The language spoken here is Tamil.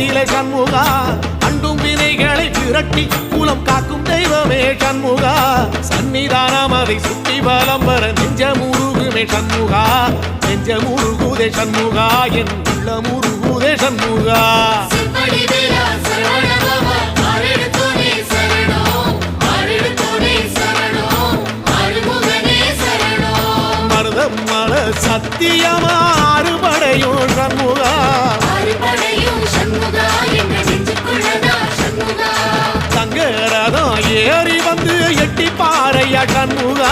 நெஞ்சிலே சண்முகா அண்டும் வினைகளை விரட்டி குலம் காக்கும் தெய்வமே சண்முகா சன்னிதானம் அதை சுற்றி பலம் வர நெஞ்சமுருகுமே சண்முகா நெஞ்சமுருகுதே சண்முகா என் உள்ளமுருகுதே சண்முகா மருதமல சத்தியமா அறுபடையும் சண்முகா சங்கரதம் ஏறி வந்து எட்டி பாறையா சண்முகா